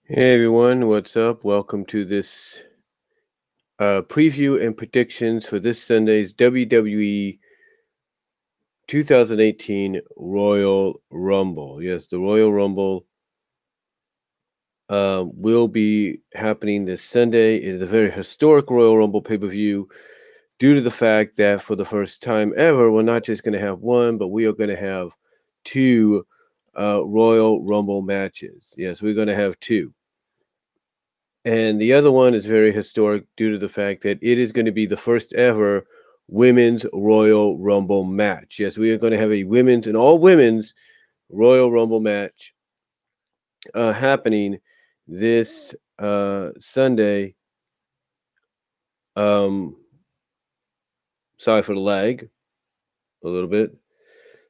Hey everyone, what's up? Welcome to this preview and predictions for this Sunday's WWE 2018 Royal Rumble. Yes, the Royal Rumble will be happening this Sunday. It is a very historic Royal Rumble pay-per-view due to the fact that for the first time ever, we're not just going to have one, but we are going to have two Royal Rumble matches. Yes, we're going to have two. And the other one is very historic due to the fact that it is going to be the first ever women's Royal Rumble match. Yes, we are going to have a women's and all women's Royal Rumble match happening this Sunday. Um, Sorry for the lag a little bit.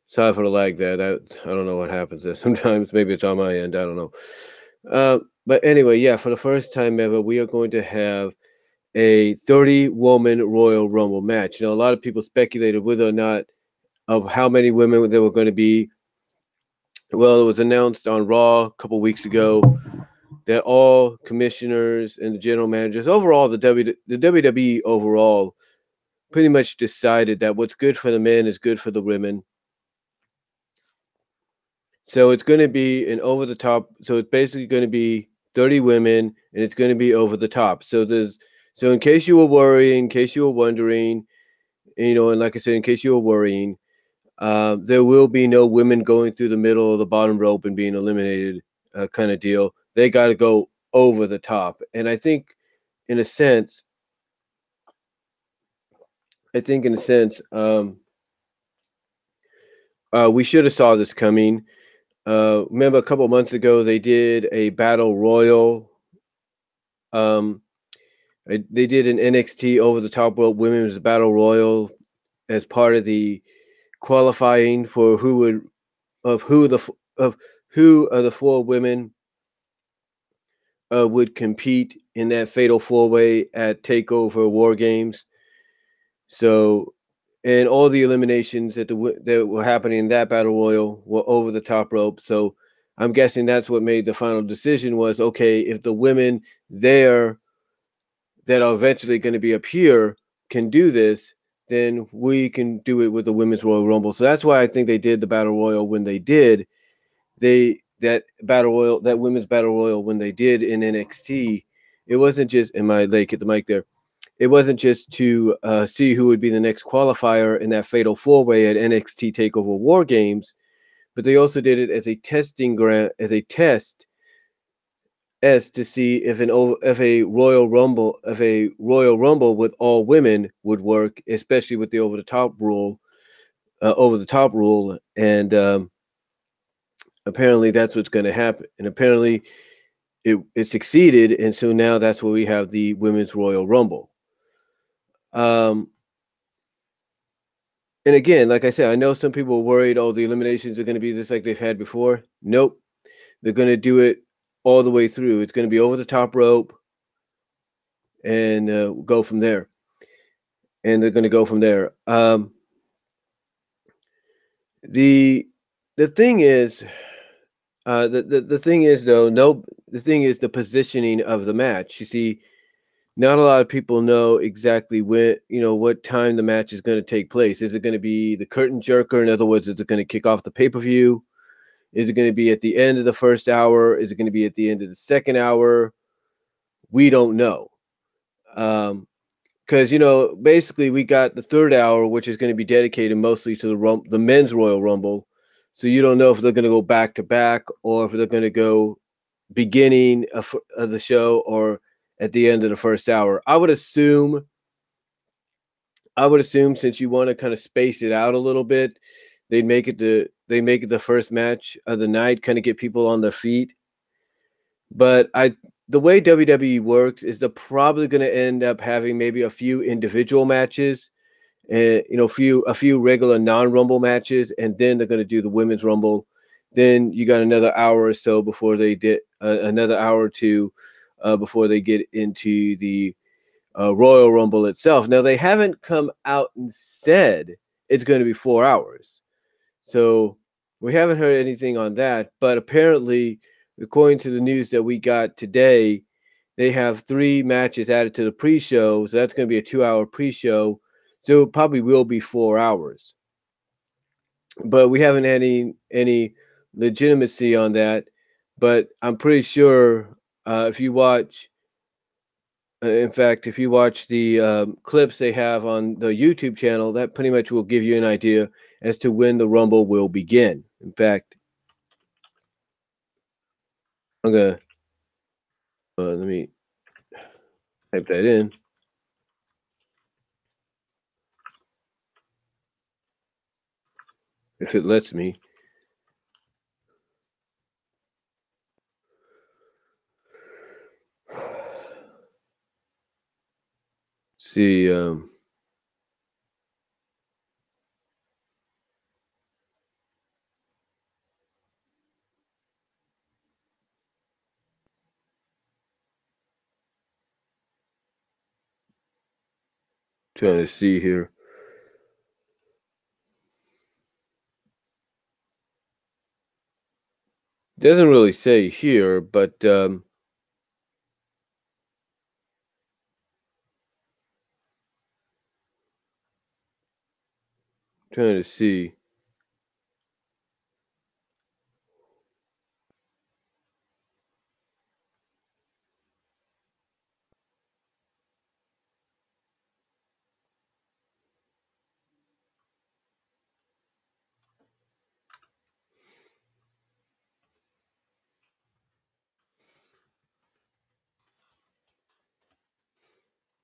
Sorry for the lag there. I don't know what happens there. Sometimes maybe it's on my end. I don't know. But anyway, yeah, for the first time ever, we are going to have a 30-woman Royal Rumble match. You know, a lot of people speculated whether or not of how many women there were going to be. Well, it was announced on Raw a couple weeks ago that all commissioners and the general managers, overall the WWE overall, pretty much decided that what's good for the men is good for the women. So it's going to be an over the top. So it's basically going to be 30 women, and it's going to be over the top. So in case you were worrying, in case you were wondering, and like I said, in case you were worrying, there will be no women going through the middle of the bottom rope and being eliminated, kind of deal. They got to go over the top, and in a sense, I think in a sense, we should have saw this coming. Remember a couple months ago they did a battle royal. Um, they did an NXT over the top rope women's battle royal as part of the qualifying for who would of who the of who of the four women would compete in that fatal four-way at Takeover War Games. So, and all the eliminations that were happening in that battle royal were over the top rope. So, I'm guessing that's what made the final decision was okay. If the women there that are eventually going to be up here can do this, then we can do it with the women's Royal Rumble. So that's why I think they did the battle royal when they did. That women's battle royal when they did in NXT, it wasn't just in my lake at the mic there. It wasn't just to see who would be the next qualifier in that fatal four-way at NXT Takeover War Games, but they also did it as a testing grant, as a test, as to see if a Royal Rumble, with all women would work, especially with the over the top rule, and apparently that's what's going to happen, and apparently it succeeded, and so now that's where we have the women's Royal Rumble. Um, and again, like I said, I know some people are worried, oh, the eliminations are going to be just like they've had before. Nope, they're going to do it all the way through. It's going to be over the top rope, and go from there. And they're going to go from there. The the thing is, the thing is though, no, the thing is the positioning of the match. You see, not a lot of people know exactly when, what time the match is going to take place. Is it going to be the curtain jerker? In other words, is it going to kick off the pay-per-view? Is it going to be at the end of the first hour? Is it going to be at the end of the second hour? We don't know. Because basically we got the third hour, which is going to be dedicated mostly to the men's Royal Rumble. So you don't know if they're going to go back to back or if they're going to go beginning of the show or at the end of the first hour. I would assume since you want to kind of space it out a little bit, they make it the first match of the night, kind of get people on their feet. But the way WWE works is they're probably going to end up having maybe a few individual matches, and a few regular non-Rumble matches, and then they're going to do the women's Rumble. Then you got another hour or so before they did another hour or two before they get into the Royal Rumble itself. Now they haven't come out and said it's going to be 4 hours, so we haven't heard anything on that. But apparently, according to the news that we got today, they have 3 matches added to the pre-show, so that's going to be a 2-hour pre-show. So it probably will be 4 hours. But we haven't had any legitimacy on that. But I'm pretty sure if you watch, in fact, if you watch the clips they have on the YouTube channel, that pretty much will give you an idea as to when the Rumble will begin. In fact, I'm gonna let me type that in. If it lets me. See, trying to see here. Doesn't really say here, but trying to see.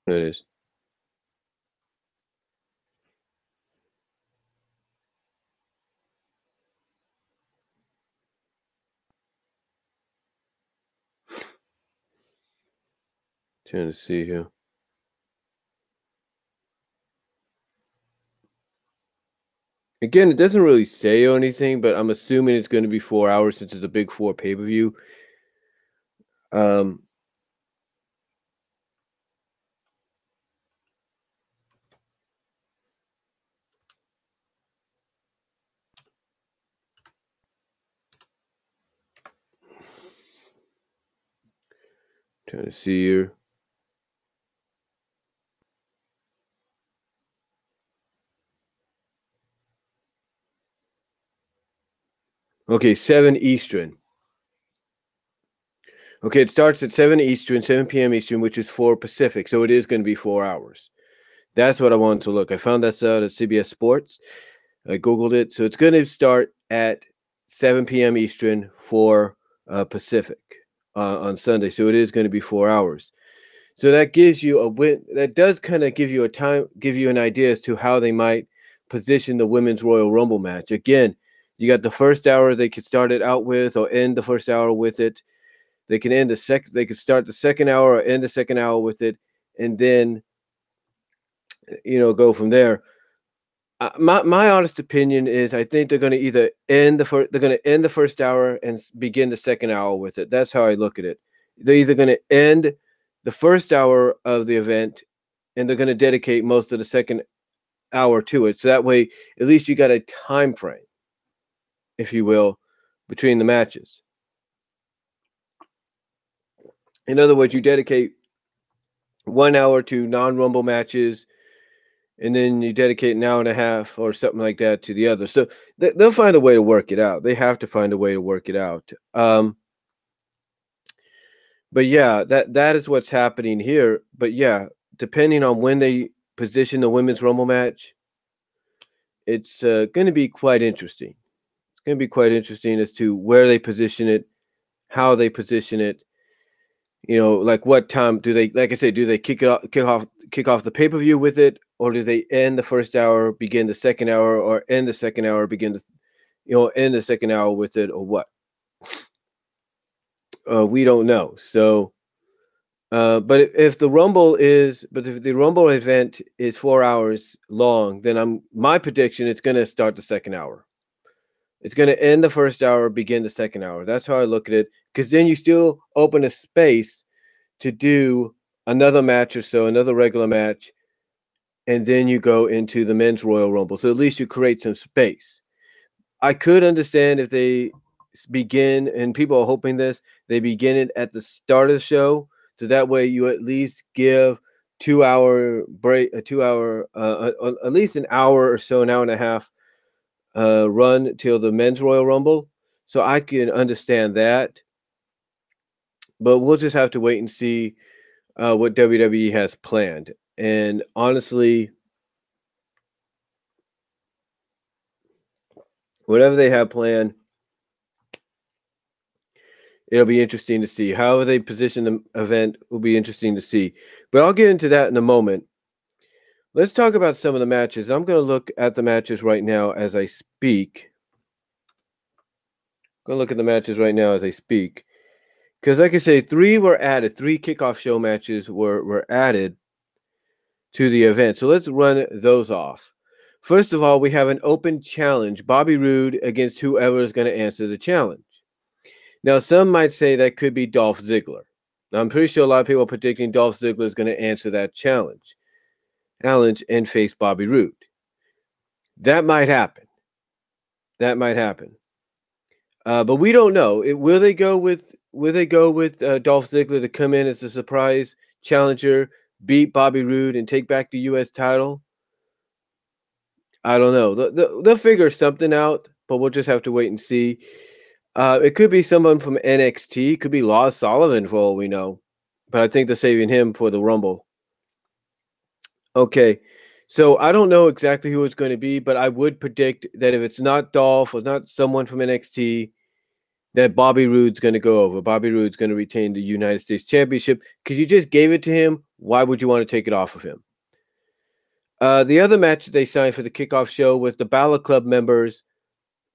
There it is. Trying to see here. Again, it doesn't really say or anything, but I'm assuming it's going to be 4 hours since it's a Big 4 pay-per-view. Um, Trying to see here. Okay, 7 Eastern. Okay, it starts at 7 Eastern, 7 p.m. Eastern, which is 4 Pacific. So it is going to be 4 hours. That's what I wanted to look. I found that out at CBS Sports. I Googled it. So it's going to start at 7 p.m. Eastern, 4 Pacific on Sunday. So it is going to be 4 hours. So that gives you a win. That does kind of give you an idea as to how they might position the Women's Royal Rumble match. Again, you got the first hour they could start it out with or end the first hour with it. They can end the second. They could start the second hour or end the second hour with it, and then go from there. My honest opinion is I think they're going to either end the first. They're going to end the first hour and begin the second hour with it. That's how I look at it. They're either going to end the first hour of the event, and they're going to dedicate most of the second hour to it. So that way, at least you got a time frame, if you will, between the matches. In other words, you dedicate 1 hour to non-Rumble matches, and then you dedicate an hour and a half or something like that to the other. So they'll find a way to work it out. They have to find a way to work it out. But yeah, that is what's happening here. But yeah, depending on when they position the Women's Rumble match, it's going to be quite interesting. It's going to be quite interesting as to where they position it, how they position it. Like what time do they? Like I said, do they kick off the pay-per-view with it, or do they end the first hour, begin the second hour, or end the second hour, begin the end the second hour with it, or what? We don't know. So, but if the Rumble event is 4 hours long, then my prediction it's going to start the second hour. It's going to end the first hour, begin the second hour. That's how I look at it, because then you still open a space to do another match or so, another regular match, and then you go into the Men's Royal Rumble. So at least you create some space. I could understand if they begin, and people are hoping this, they begin it at the start of the show. So that way you at least give 2 hour break, a 2 hour, at least an hour or so, an hour and a half run till the men's Royal Rumble. So I can understand that. But we'll just have to wait and see what WWE has planned. And honestly, whatever they have planned, it'll be interesting to see. However they position the event will be interesting to see. But I'll get into that in a moment. Let's talk about some of the matches. I'm going to look at the matches right now as I speak. I'm going to look at the matches right now as I speak. Because like I say, 3 were added. 3 kickoff show matches were added to the event. So let's run those off. First of all, we have an open challenge. Bobby Roode against whoever is going to answer the challenge. Now, some might say that could be Dolph Ziggler. Now, I'm pretty sure a lot of people are predicting Dolph Ziggler is going to answer that challenge and face Bobby Roode. That might happen. That might happen. But we don't know. Will they go with Dolph Ziggler to come in as a surprise challenger, beat Bobby Roode, and take back the U.S. title? I don't know. They'll figure something out, but we'll just have to wait and see. It could be someone from NXT. It could be Lars Sullivan for all we know. But I think they're saving him for the Rumble. Okay. So I don't know exactly who it's going to be, but I would predict that if it's not Dolph or not someone from NXT, that Bobby Roode's going to go over. Bobby Roode's going to retain the United States Championship because you just gave it to him. Why would you want to take it off of him? The other match they signed for the kickoff show was the Balor Club members,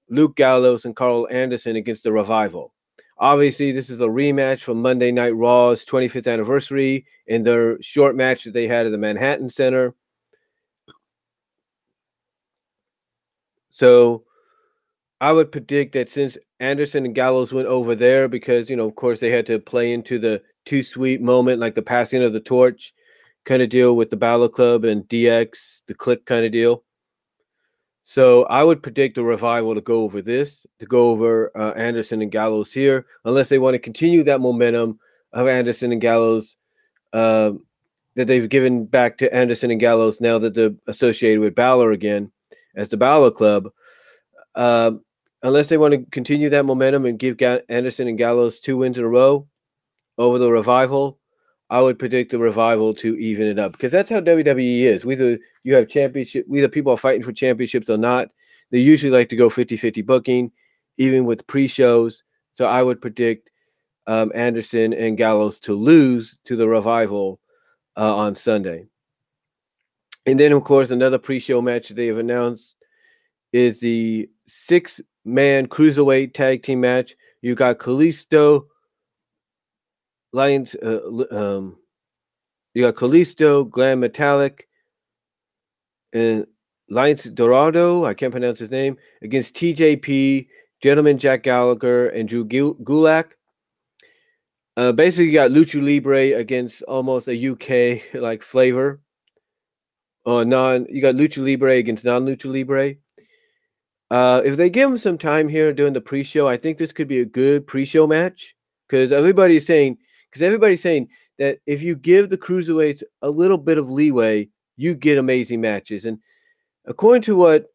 Luke Gallows and Carl Anderson against the Revival. Obviously, this is a rematch from Monday Night Raw's 25th anniversary in their short match that they had at the Manhattan Center. So I would predict that since Anderson and Gallows went over there because, of course, they had to play into the Too Sweet moment, like the passing of the torch kind of deal with the Balor Club and DX, the Click kind of deal. So I would predict the Revival to go over Anderson and Gallows here, unless they want to continue that momentum of Anderson and Gallows that they've given back to Anderson and Gallows now that they're associated with Balor again as the Balor Club. Unless they want to continue that momentum and give Anderson and Gallows 2 wins in a row over the Revival, I would predict the Revival to even it up because that's how WWE is. Whether you have whether people are fighting for championships or not, they usually like to go 50-50 booking, even with pre-shows. So I would predict Anderson and Gallows to lose to the Revival on Sunday. And then, of course, another pre-show match they have announced is the 6-man cruiserweight tag team match. You got Kalisto, Lions, you got Kalisto, Glam Metallic, and Lions Dorado, I can't pronounce his name, against TJP, Gentleman Jack Gallagher, and Drew Gulak. Basically, you got Lucha Libre against almost a UK like flavor. You got Lucha Libre against non-Lucha Libre. If they give him some time here during the pre-show, I think this could be a good pre-show match because everybody's saying that if you give the cruiserweights a little bit of leeway, you get amazing matches. And according to what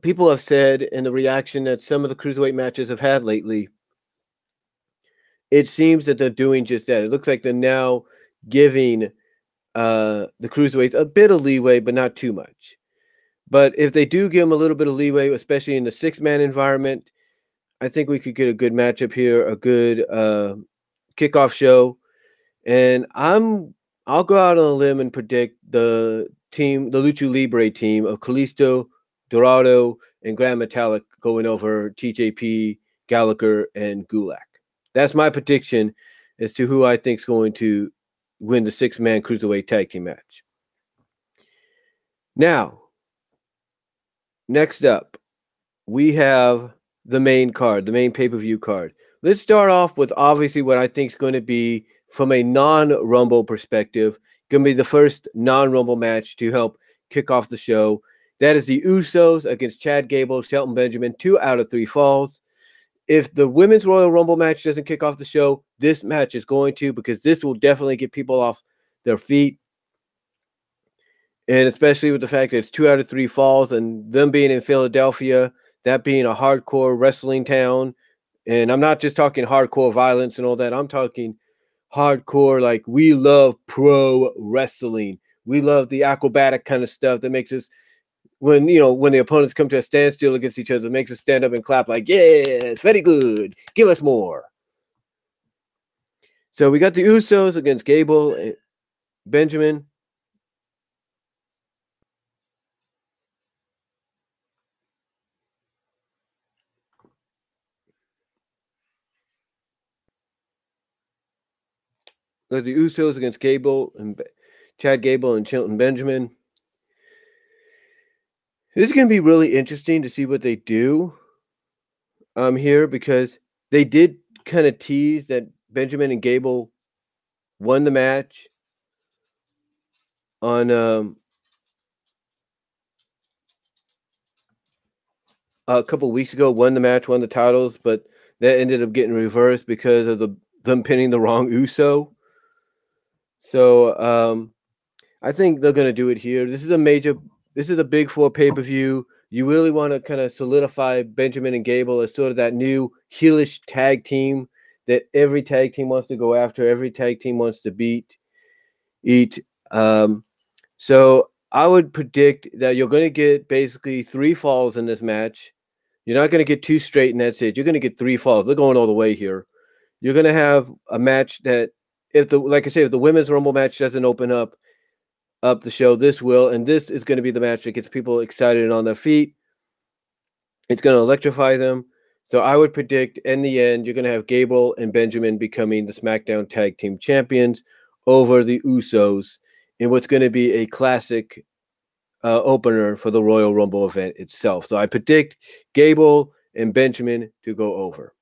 people have said in the reaction that some of the cruiserweight matches have had lately, it seems that they're doing just that. It looks like they're now giving the cruiserweights a bit of leeway, but not too much. But if they do give them a little bit of leeway, especially in the 6-man environment, I think we could get a good matchup here, a good kickoff show. And I'll go out on a limb and predict the Lucha Libre team of Kalisto, Dorado, and Grand Metalik going over TJP, Gallagher, and Gulak. That's my prediction as to who I think is going to win the 6-man cruiserweight tag team match. Now, next up, we have the main card, the main pay-per-view card. Let's start off with obviously what I think is going to be, from a non-Rumble perspective, going to be the first non-Rumble match to help kick off the show. That is the Usos against Chad Gable, Shelton Benjamin, 2 out of 3 falls. If the Women's Royal Rumble match doesn't kick off the show, this match is going to, because this will definitely get people off their feet. And especially with the fact that it's 2 out of 3 falls and them being in Philadelphia, that being a hardcore wrestling town. And I'm not just talking hardcore violence and all that. I'm talking hardcore, like we love pro wrestling. We love the acrobatic kind of stuff that makes us, when the opponents come to a standstill against each other, it makes us stand up and clap like, yes, very good. Give us more. So we got the Usos against Gable and Benjamin. Got the Usos against Gable and Chad Gable and Shelton Benjamin. This is going to be really interesting to see what they do here, because they did kind of tease that Benjamin and Gable won the match on a couple weeks ago, won the match, won the titles, but that ended up getting reversed because of them pinning the wrong Uso. So I think they're going to do it here. This is a big four pay-per-view. You really want to kind of solidify Benjamin and Gable as sort of that new heelish tag team that every tag team wants to go after, every tag team wants to eat. So I would predict that you're going to get basically 3 falls in this match. You're not going to get 2 straight and that's it. You're going to get 3 falls. They're going all the way here. You're going to have a match that, if the Women's Rumble match doesn't open up the show, this will, and this is going to be the match that gets people excited and on their feet. It's going to electrify them. So I would predict in the end, you're going to have Gable and Benjamin becoming the SmackDown Tag Team Champions over the Usos in what's going to be a classic opener for the Royal Rumble event itself. So I predict Gable and Benjamin to go over.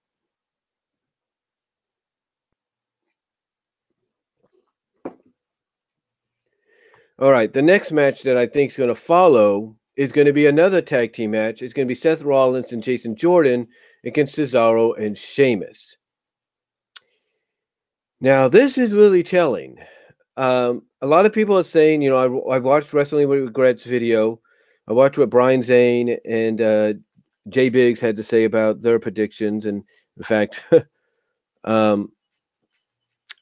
All right, the next match that I think is going to follow is going to be another tag team match. It's going to be Seth Rollins and Jason Jordan against Cesaro and Sheamus. Now, this is really telling. A lot of people are saying, I watched Wrestling with Regrets video. I watched what Brian Zane and Jay Biggs had to say about their predictions. And in fact, I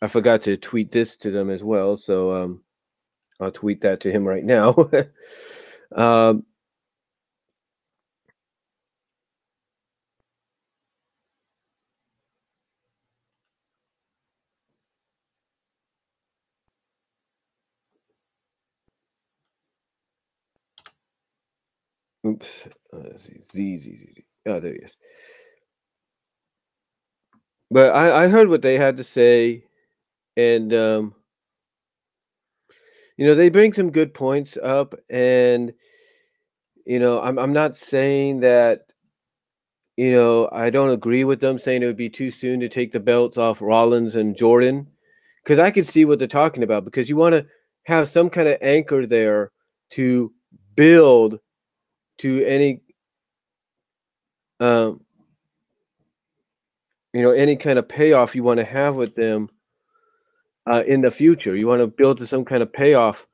forgot to tweet this to them as well. So I'll tweet that to him right now. Oops. Let's see. Z. Oh, there he is. But I heard what they had to say, and they bring some good points up, and I'm not saying that I don't agree with them saying it would be too soon to take the belts off Rollins and Jordan, because I can see what they're talking about, because you want to have some kind of anchor there to build to any any kind of payoff you want to have with them in the future. You want to build to some kind of payoff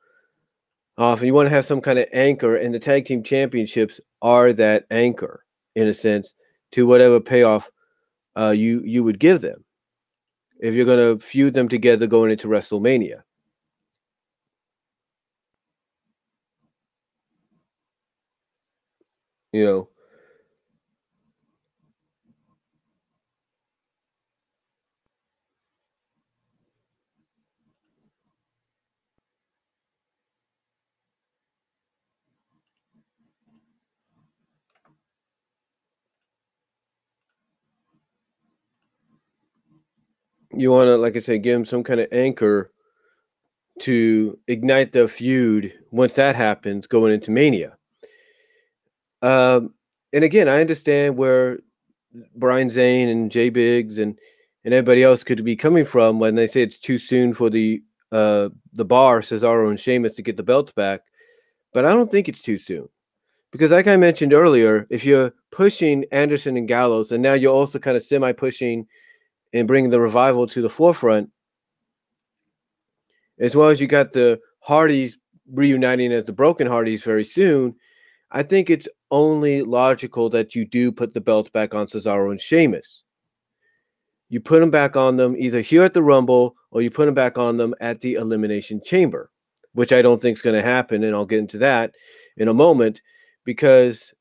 off, and you want to have some kind of anchor, and the tag team championships are that anchor, in a sense, to whatever payoff you would give them if you're going to feud them together going into WrestleMania. You want to, like I said, give them some kind of anchor to ignite the feud once that happens going into Mania. And again, I understand where Brian Zane and Jay Biggs and everybody else could be coming from when they say it's too soon for the Bar, Cesaro and Sheamus to get the belts back, but I don't think it's too soon. Because like I mentioned earlier, if you're pushing Anderson and Gallows, and now you're also kind of semi-pushing and bringing the Revival to the forefront, as well as you got the Hardys reuniting as the Broken Hardys very soon, I think it's only logical that you do put the belts back on Cesaro and Sheamus. You put them back on them either here at the Rumble or you put them back on them at the Elimination Chamber, which I don't think is going to happen. And I'll get into that in a moment because,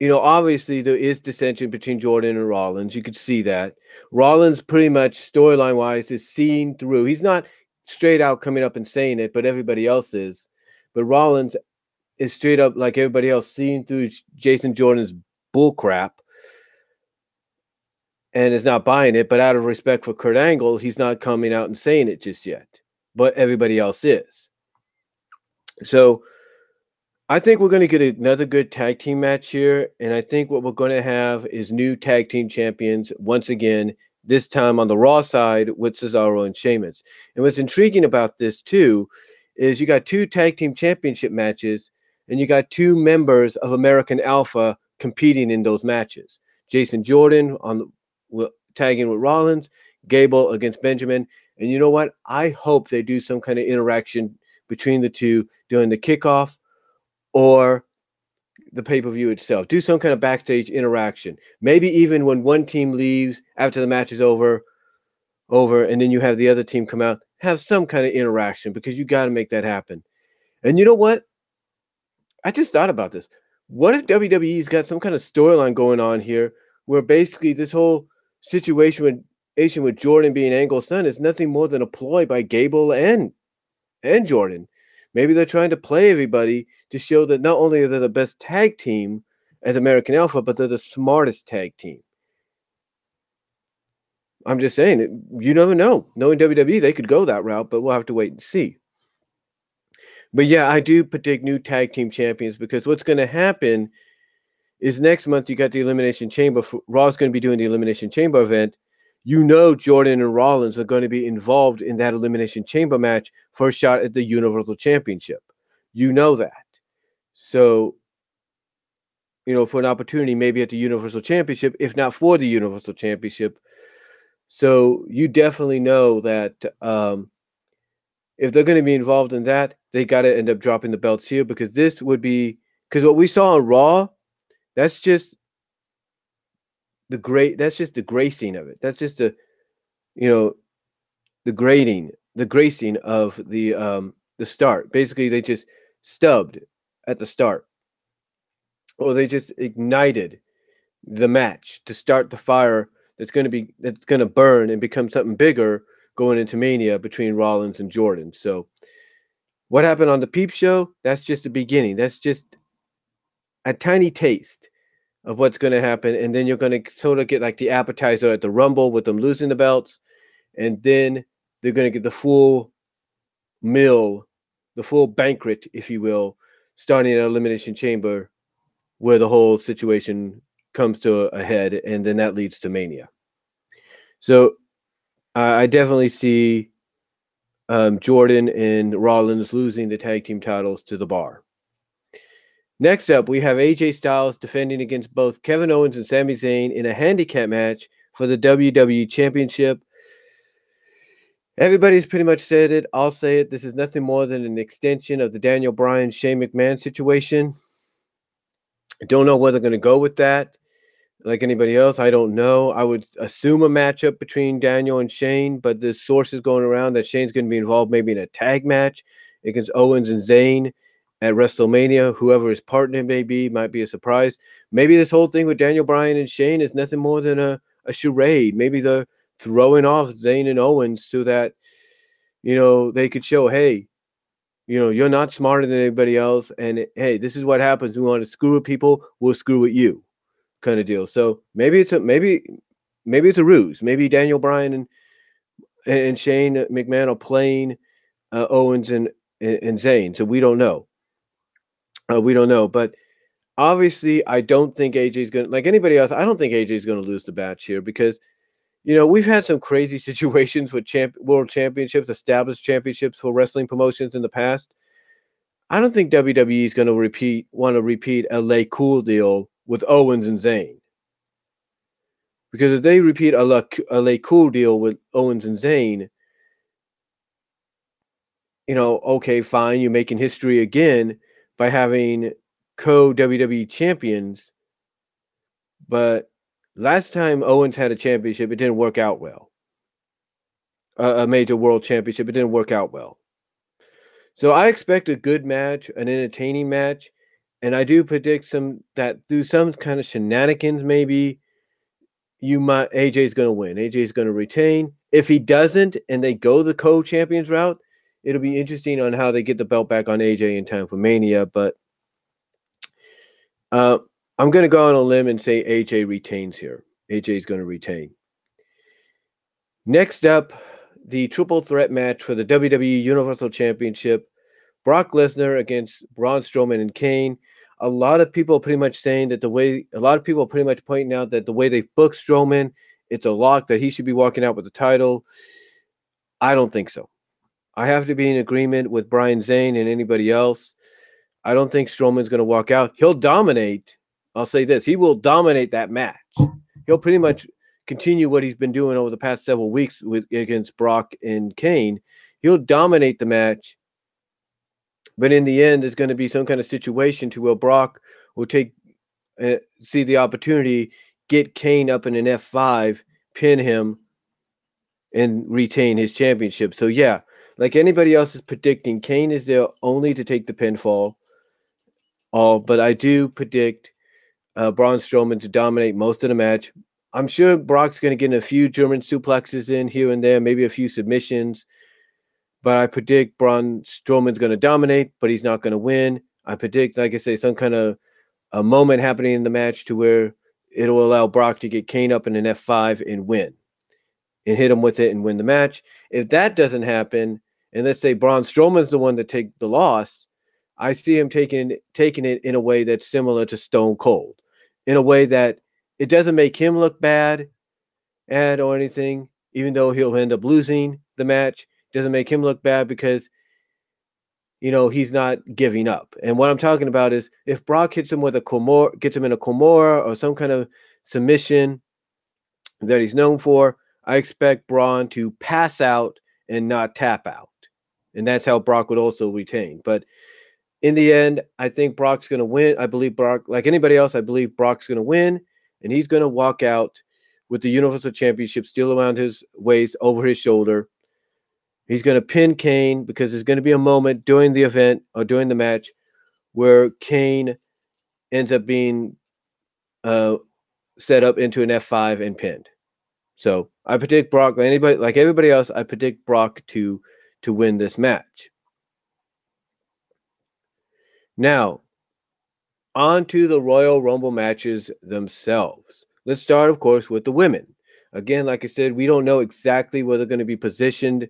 obviously there is dissension between Jordan and Rollins. You could see that. Rollins pretty much storyline wise is seen through. He's not straight out coming up and saying it, but everybody else is. But Rollins is straight up like everybody else seeing through Jason Jordan's bullcrap and is not buying it, but out of respect for Kurt Angle, he's not coming out and saying it just yet. But everybody else is. So I think we're going to get another good tag team match here. And I think what we're going to have is new tag team champions once again, this time on the Raw side with Cesaro and Sheamus. And what's intriguing about this too is you got 2 tag team championship matches and you got 2 members of American Alpha competing in those matches. Jason Jordan tagging with Rollins, Gable against Benjamin. And you know what? I hope they do some kind of interaction between the two during the kickoff or the pay-per-view itself. Do some kind of backstage interaction. Maybe even when one team leaves after the match is over, and then you have the other team come out, have some kind of interaction because you got to make that happen. And you know what? I just thought about this. What if WWE's got some kind of storyline going on here where basically this whole situation with Jordan being Angle's son is nothing more than a ploy by Gable and Jordan? Maybe they're trying to play everybody to show that not only are they the best tag team as American Alpha, but they're the smartest tag team. I'm just saying, you never know. Knowing WWE, they could go that route, but we'll have to wait and see. But yeah, I do predict new tag team champions because what's going to happen is next month you got the Elimination Chamber. Raw's going to be doing the Elimination Chamber event. Jordan and Rollins are going to be involved in that Elimination Chamber match for a shot at the Universal Championship. You know that. So, for an opportunity maybe at the Universal Championship, if not for the Universal Championship. So you definitely know that if they're going to be involved in that, they got to end up dropping the belts here because because what we saw on Raw, that's just the gracing of it. That's just the gracing of the start. Basically, they just stubbed at the start, or they just ignited the match to start the fire that's going to burn and become something bigger going into Mania between Rollins and Jordan. So, what happened on the Peep Show? That's just the beginning. That's just a tiny taste of what's going to happen, and then you're going to sort of get like the appetizer at the Rumble with them losing the belts, and then they're going to get the full meal, the full banquet, if you will, starting at Elimination Chamber, where the whole situation comes to a head, and then that leads to Mania. So I definitely see Jordan and Rollins losing the tag team titles to the Bar. Next up, we have AJ Styles defending against both Kevin Owens and Sami Zayn in a handicap match for the WWE Championship. Everybody's pretty much said it. I'll say it. This is nothing more than an extension of the Daniel Bryan, Shane McMahon situation. I don't know where they're going to go with that. Like anybody else, I don't know. I would assume a matchup between Daniel and Shane, but there's sources going around that Shane's going to be involved maybe in a tag match against Owens and Zayn at WrestleMania. Whoever his partner may be might be a surprise. Maybe this whole thing with Daniel Bryan and Shane is nothing more than a charade. Maybe they're throwing off Zayn and Owens so that, they could show, hey, you're not smarter than anybody else. And hey, this is what happens. We want to screw with people. We'll screw with you, kind of deal. So maybe it's a ruse. Maybe Daniel Bryan and Shane McMahon are playing Owens and Zayn. So we don't know. But obviously, I don't think AJ's going to, like anybody else, I don't think AJ's going to lose the match here because, we've had some crazy situations with world championships, established championships for wrestling promotions in the past. I don't think WWE is going to want to repeat a Lay Cool deal with Owens and Zayn. Because if they repeat a Lay Cool deal with Owens and Zayn, okay, fine, you're making history again by having co WWE champions. But last time Owens had a championship, it didn't work out well. A major world championship, it didn't work out well. So I expect a good match, an entertaining match, and I do predict that through some kind of shenanigans, maybe AJ's going to win. AJ's going to retain. If he doesn't, and they go the co-champions route, it'll be interesting on how they get the belt back on AJ in time for Mania. But I'm going to go on a limb and say AJ retains here. AJ's going to retain. Next up, the triple threat match for the WWE Universal Championship. Brock Lesnar against Braun Strowman and Kane. A lot of people pretty much saying that a lot of people pretty much pointing out that the way they booked Strowman, it's a lock that he should be walking out with the title. I don't think so. I have to be in agreement with Brian Zane and anybody else. I don't think Strowman's going to walk out. He'll dominate. I'll say this. He will dominate that match. He'll pretty much continue what he's been doing over the past several weeks against Brock and Kane. He'll dominate the match. But in the end, there's going to be some kind of situation to where Brock will see the opportunity, get Kane up in an F5, pin him, and retain his championship. So, yeah, like anybody else is predicting, Kane is there only to take the pinfall. But I do predict Braun Strowman to dominate most of the match. I'm sure Brock's going to get a few German suplexes in here and there, maybe a few submissions. But I predict Braun Strowman's going to dominate, but he's not going to win. I predict, like I say, some kind of a moment happening in the match to where it'll allow Brock to get Kane up in an F5 and win, and hit him with it and win the match. If that doesn't happen, and let's say Braun Strowman's the one to take the loss, I see him taking it in a way that's similar to Stone Cold, in a way that it doesn't make him look bad or anything, even though he'll end up losing the match. Doesn't make him look bad because, he's not giving up. And what I'm talking about is if Brock hits him with gets him in a Kimura or some kind of submission that he's known for, I expect Braun to pass out and not tap out. And that's how Brock would also retain. But in the end, I think Brock's going to win. I believe Brock, like anybody else, I believe Brock's going to win. And he's going to walk out with the Universal Championship still around his waist, over his shoulder. He's going to pin Kane because there's going to be a moment during the event or during the match where Kane ends up being set up into an F5 and pinned. So I predict Brock, like everybody else, I predict Brock to win this match. Now, on to the Royal Rumble matches themselves. Let's start, of course, with the women. Again, like I said, we don't know exactly where they're going to be positioned.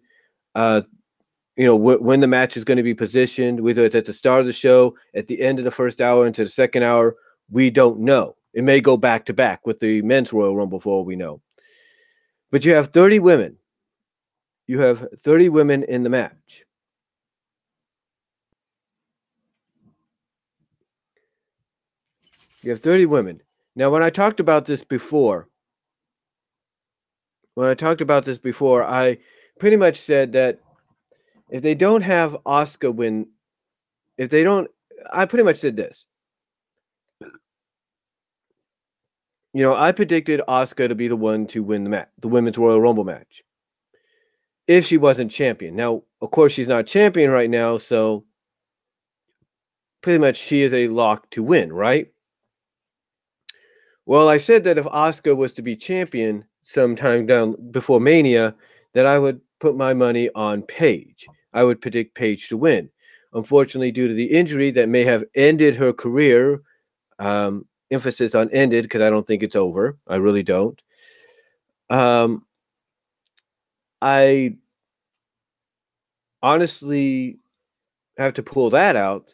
When the match is going to be positioned, whether it's at the start of the show, at the end of the first hour, into the second hour, we don't know. It may go back to back with the men's Royal Rumble for all we know. But you have 30 women. You have 30 women in the match. You have 30 women. Now, when I talked about this before, I pretty much said that if they don't have Asuka win, I pretty much said this. I predicted Asuka to be the one to win the Women's Royal Rumble match, if she wasn't champion. Now, of course, she's not champion right now, so pretty much she is a lock to win, right? Well, I said that if Asuka was to be champion sometime down before Mania, that I would put my money on Paige. I would predict Paige to win. Unfortunately, due to the injury that may have ended her career, emphasis on ended because I don't think it's over. I really don't. I honestly have to pull that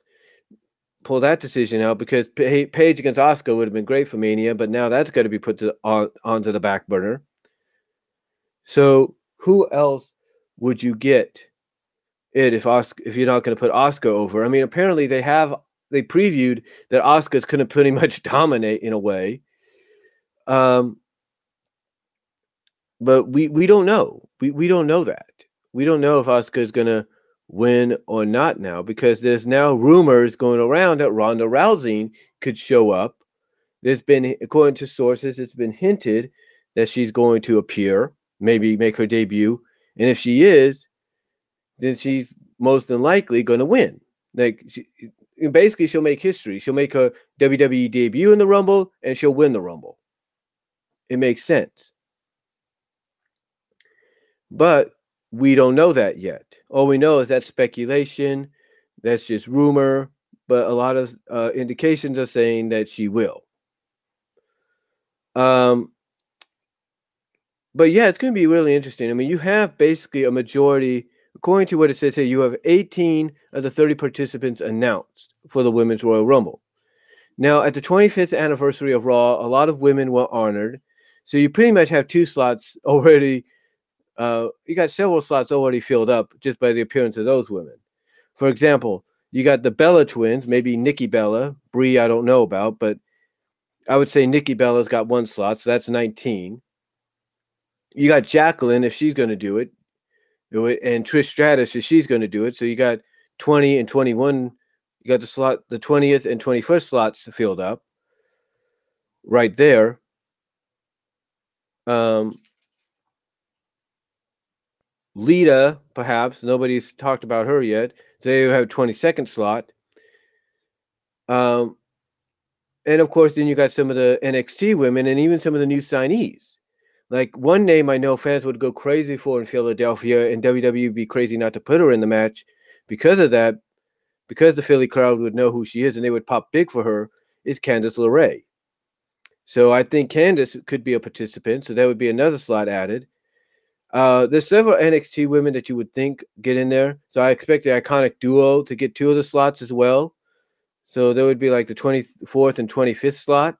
decision out because Paige against Asuka would have been great for Mania, but now that's got to be put onto the back burner. So who else would you get it if you're not going to put Asuka over. I mean, apparently they previewed that Asuka's going to pretty much dominate in a way. Um, but we don't know. We don't know that. We don't know if Asuka is going to win or not now, because there's now rumors going around that Ronda Rousey could show up. There's been, according to sources, it's been hinted that she's going to appear, maybe make her debut, and if she is, then she's most than likely going to win. Like, basically, she'll make history. She'll make her WWE debut in the Rumble, and she'll win the Rumble. It makes sense. But we don't know that yet. All we know is that's speculation. That's just rumor. But a lot of indications are saying that she will. But yeah, it's going to be really interesting. I mean, you have basically a majority, according to what it says here, you have 18 of the 30 participants announced for the Women's Royal Rumble. Now, at the 25th anniversary of Raw, a lot of women were honored. So you pretty much have 2 slots already. You got several slots already filled up just by the appearance of those women. For example, you got the Bella twins, maybe Nikki Bella. Brie, I don't know about, but I would say Nikki Bella's got 1 slot, so that's 19. You got Jacqueline, if she's going to do it, and Trish Stratus, if she's going to do it. So you got 20 and 21. You got the 20th and 21st slots filled up right there. Lita, perhaps. Nobody's talked about her yet. So you have 22nd slot. And of course, then you got some of the NXT women and even some of the new signees. Like, one name I know fans would go crazy for in Philadelphia, and WWE would be crazy not to put her in the match because of that, because the Philly crowd would know who she is and they would pop big for her, is Candice LeRae. So I think Candice could be a participant, so that would be another slot added. There's several NXT women that you would think get in there. So I expect the Iconic Duo to get 2 of the slots as well. So there would be like the 24th and 25th slot.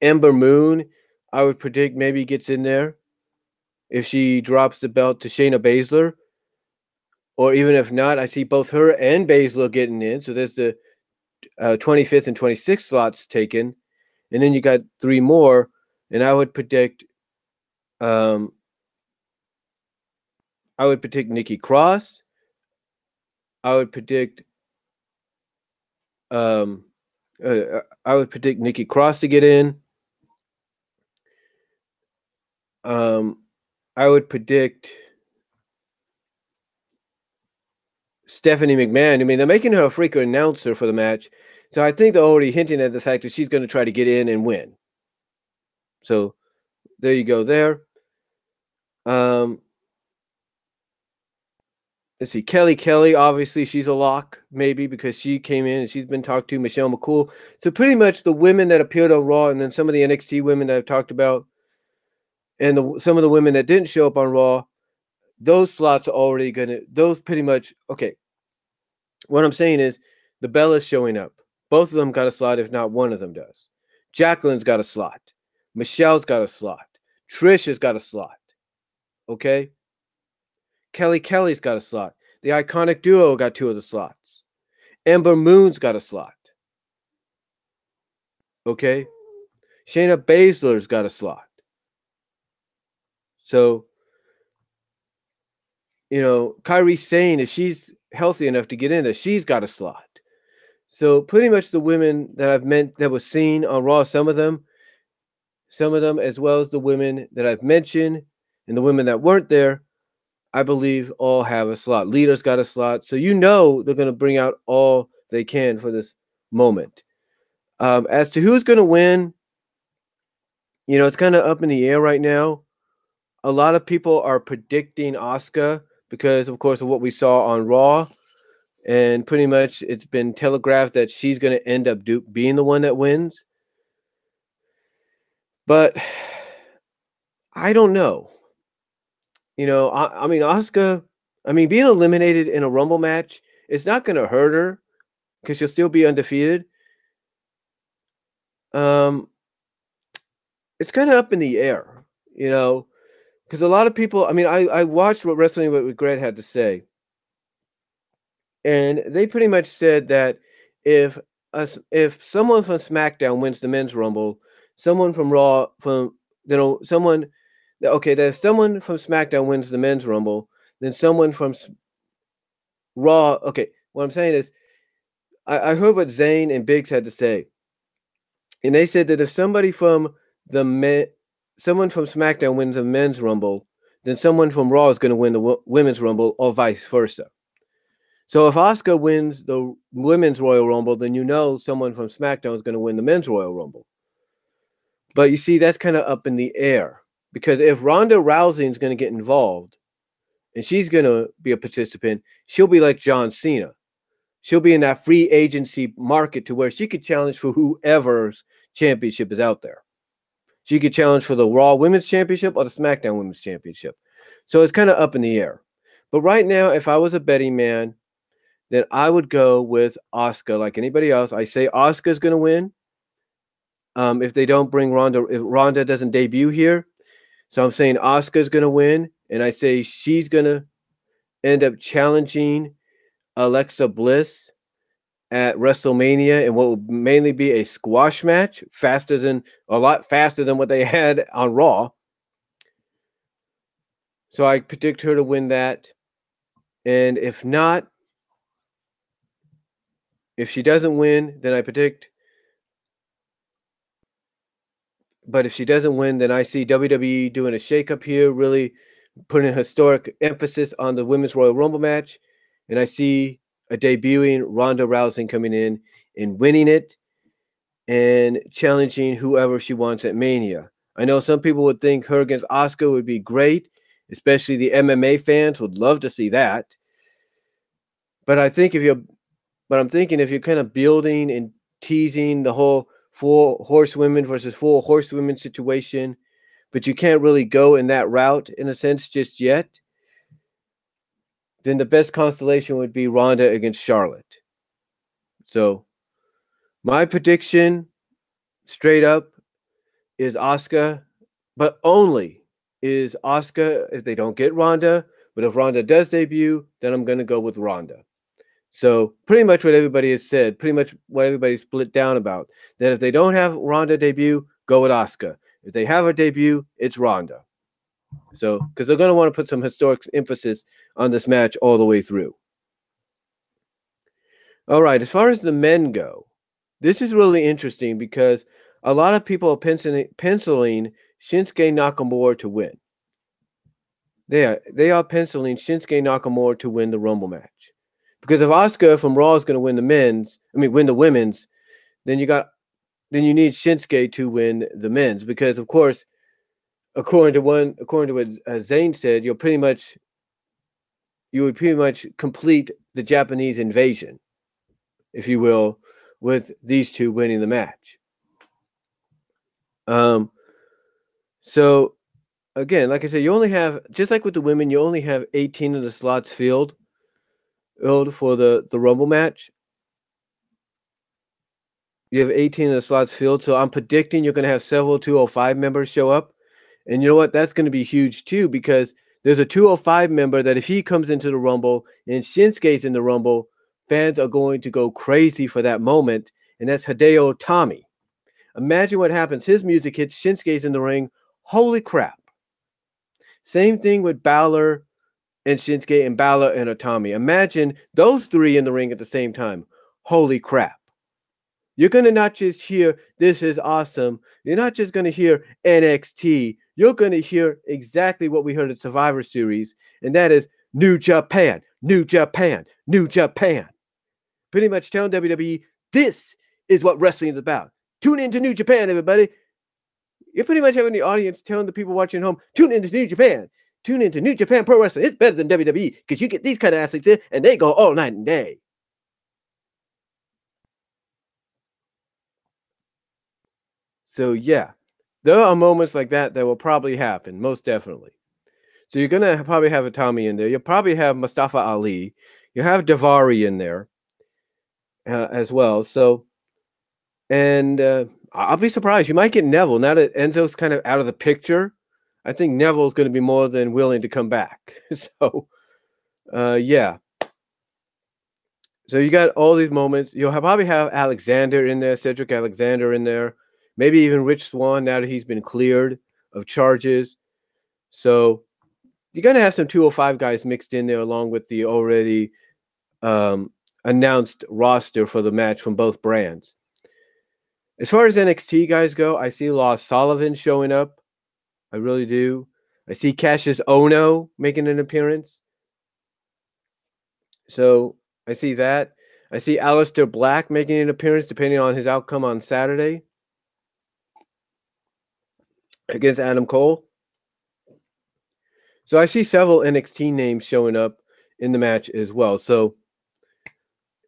Ember Moon, I would predict maybe gets in there if she drops the belt to Shayna Baszler. Or even if not, I see both her and Baszler getting in. So there's the 25th and 26th slots taken. And then you got 3 more. And I would predict Nikki Cross. I would predict Nikki Cross to get in. I would predict Stephanie McMahon. I mean, they're making her a freaking announcer for the match. So I think they're already hinting at the fact that she's going to try to get in and win. So there you go there. Let's see. Kelly, obviously, she's a lock, maybe, because she came in and she's been talked to. Michelle McCool. So pretty much the women that appeared on Raw, and then some of the NXT women that I've talked about, and some of the women that didn't show up on Raw, those slots are already going to, those pretty much, okay. What I'm saying is the Bella's showing up. Both of them got a slot, if not one of them does. Jacqueline's got a slot. Michelle's got a slot. Trish has got a slot. Okay? Kelly's got a slot. The Iconic Duo got 2 of the slots. Ember Moon's got a slot. Okay? Shayna Baszler's got a slot. So, Kairi Sane, if she's healthy enough to get in there, she's got a slot. So pretty much the women that I've meant that was seen on Raw, some of them, as well as the women that I've mentioned and the women that weren't there, I believe all have a slot. Lita's got a slot. So they're going to bring out all they can for this moment. As to who's going to win, it's kind of up in the air right now. A lot of people are predicting Asuka because, of course, of what we saw on Raw. And pretty much it's been telegraphed that she's going to end up being the one that wins. But I don't know. I mean, Asuka, being eliminated in a Rumble match, it's not going to hurt her because she'll still be undefeated. It's kind of up in the air, because a lot of people, I watched what Wrestling with Greg had to say. and they pretty much said that if if someone from SmackDown wins the Men's Rumble, someone from Raw from someone okay, that if someone from SmackDown wins the Men's Rumble, then someone from Raw. Okay, what I'm saying is, I heard what Zayn and Biggs had to say, and they said that if somebody from someone from SmackDown wins the Men's Rumble, then someone from Raw is going to win the Women's Rumble, or vice versa. So if Asuka wins the Women's Royal Rumble, then you know someone from SmackDown is going to win the Men's Royal Rumble. But you see, that's kind of up in the air, because if Ronda Rousey is going to get involved and she's going to be a participant, she'll be like John Cena. She'll be in that free agency market to where she could challenge for whoever's championship is out there. She could challenge for the Raw Women's Championship or the SmackDown Women's Championship. So it's kind of up in the air. But right now, if I was a betting man, then I would go with Asuka like anybody else. I say Asuka's going to win. If they don't bring Ronda, if Ronda doesn't debut here. So I'm saying Asuka's going to win. And I say she's going to end up challenging Alexa Bliss at WrestleMania in what will mainly be a squash match, a lot faster than what they had on Raw. So I predict her to win that. And if not, if she doesn't win, then I predict. But if she doesn't win, then I see WWE doing a shakeup here, really putting a historic emphasis on the Women's Royal Rumble match. And I see a debuting Ronda Rousey coming in and winning it and challenging whoever she wants at Mania. I know some people would think her against Asuka would be great, especially the MMA fans would love to see that. But I'm thinking if you're kind of building and teasing the whole 4 horsewomen versus 4 horsewomen situation, but you can't really go in that route in a sense just yet, then the best constellation would be Ronda against Charlotte. So my prediction, straight up, is Asuka, but only is Asuka if they don't get Ronda. But if Ronda does debut, then I'm going to go with Ronda. So pretty much what everybody has said, pretty much what everybody's split down about, that if they don't have Ronda debut, go with Asuka. If they have her debut, it's Ronda. So, because they're going to want to put some historic emphasis on this match all the way through. All right, as far as the men go, this is really interesting because a lot of people are penciling Shinsuke Nakamura to win. They are penciling Shinsuke Nakamura to win the Rumble match. Because if Asuka from Raw is going to win the women's, then you need Shinsuke to win the men's. Because of course, according to what Zayn said, you would pretty much complete the Japanese invasion, if you will, with these two winning the match. So again, like I said, you only have, just like with the women, you only have 18 of the slots filled for the Rumble match. You have 18 of the slots filled, so I'm predicting you're going to have several 205 members show up. And you know what? That's going to be huge too, because there's a 205 member that if he comes into the Rumble and Shinsuke's in the Rumble, fans are going to go crazy for that moment, and that's Hideo Itami. Imagine what happens. His music hits, Shinsuke's in the ring. Holy crap. Same thing with Balor and Shinsuke and Balor and Itami. Imagine those 3 in the ring at the same time. Holy crap. You're going to not just hear, this is awesome. You're not just going to hear NXT. You're going to hear exactly what we heard at Survivor Series, and that is New Japan, New Japan, New Japan. Pretty much telling WWE, this is what wrestling is about. Tune into New Japan, everybody. You're pretty much having the audience telling the people watching at home, tune into New Japan. Tune into New Japan Pro Wrestling. It's better than WWE because you get these kind of athletes in, and they go all night and day. So yeah, there are moments like that will probably happen, most definitely. So you're gonna probably have Itami in there. You'll probably have Mustafa Ali. You have Davari in there as well. So, and I'll be surprised. You might get Neville now that Enzo's kind of out of the picture. I think Neville's going to be more than willing to come back. So, yeah. So you got all these moments. Probably have Alexander in there, Cedric Alexander in there, maybe even Rich Swann now that he's been cleared of charges. So you're gonna have some 205 guys mixed in there along with the already um, announced roster for the match from both brands. As far as NXT guys go, I see Lars Sullivan showing up. I really do. I see Cassius Ono making an appearance. So I see that. I see Aleister Black making an appearance depending on his outcome on Saturday against Adam Cole. So I see several NXT names showing up in the match as well. So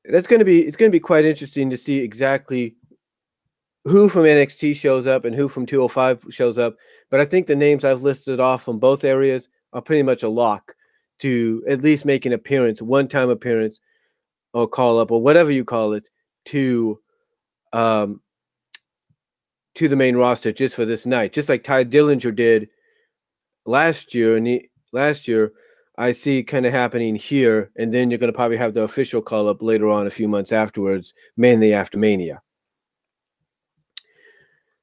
it's going to be quite interesting to see exactly who from NXT shows up and who from 205 shows up. But I think the names I've listed off from both areas are pretty much a lock to at least make an appearance, one-time appearance, or call up, or whatever you call it, um, to the main roster just for this night, just like Ty Dillinger did last year. And last year, I see kind of happening here, and then you're going to probably have the official call up later on, a few months afterwards, mainly after Mania.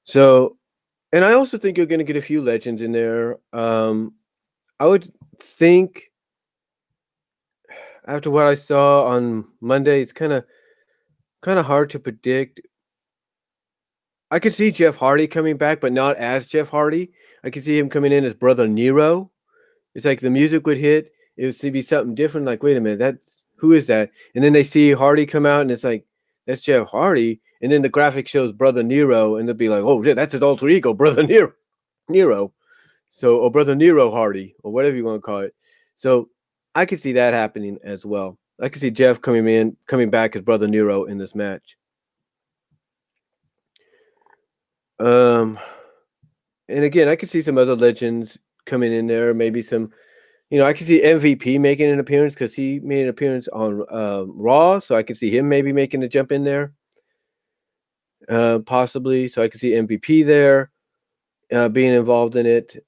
So, and I also think you're going to get a few legends in there. I would think after what I saw on Monday, it's kind of hard to predict. I could see Jeff Hardy coming back, but not as Jeff Hardy. I could see him coming in as Brother Nero. It's like the music would hit. It would be something different. Like, wait a minute, that's who is that? And then they see Hardy come out, and it's like, that's Jeff Hardy. And then the graphic shows Brother Nero, and they'll be like, oh, yeah, that's his alter ego, Brother Nero. So, or Brother Nero Hardy, or whatever you want to call it. So, I could see that happening as well. I could see Jeff coming back as Brother Nero in this match. And again, I could see some other legends coming in there. Maybe some, I could see MVP making an appearance because he made an appearance on Raw, so I could see him maybe making a jump in there, possibly. So I could see MVP there being involved in it.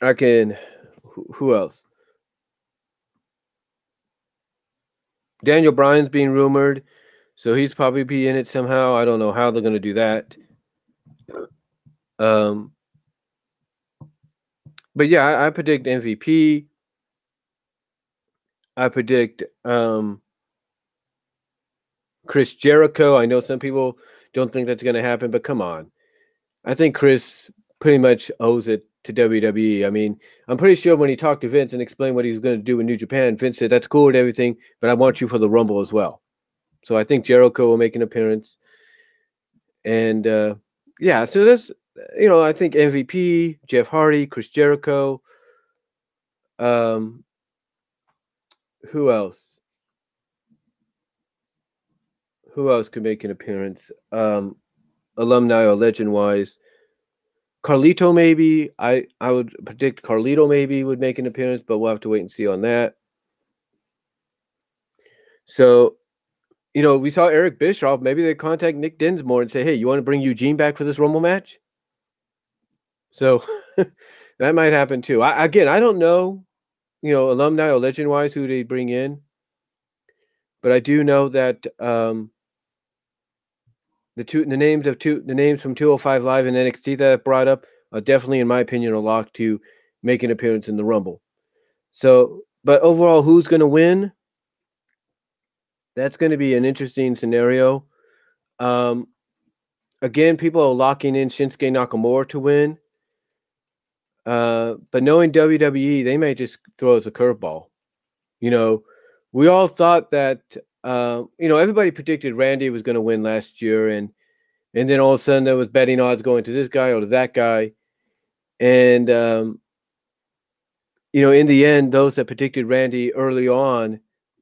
I can. Who else? Daniel Bryan's being rumored, so he's probably be in it somehow. I don't know how they're going to do that. But yeah, I predict MVP. I predict Chris Jericho. I know some people don't think that's going to happen, but come on. I think Chris pretty much owes it to WWE. I mean, I'm pretty sure when he talked to Vince and explained what he was going to do in New Japan, Vince said, that's cool and everything, but I want you for the Rumble as well. So I think Jericho will make an appearance. And yeah, so that's, I think MVP, Jeff Hardy, Chris Jericho. Who else? Who else could make an appearance? Alumni or legend wise. Carlito maybe. I would predict Carlito maybe would make an appearance, but we'll have to wait and see on that. So, we saw Eric Bischoff. Maybe they contact Nick Dinsmore and say, hey, you want to bring Eugene back for this Rumble match? So that might happen too. I don't know, alumni or legend wise who they bring in, but I do know that the names from 205 Live and NXT that I brought up are definitely, in my opinion, a lock to make an appearance in the Rumble. So, but overall, who's going to win? That's going to be an interesting scenario. Again, people are locking in Shinsuke Nakamura to win. But knowing WWE, they may just throw us a curveball. We all thought that, everybody predicted Randy was going to win last year, and then all of a sudden there was betting odds going to this guy or to that guy. And, in the end, those that predicted Randy early on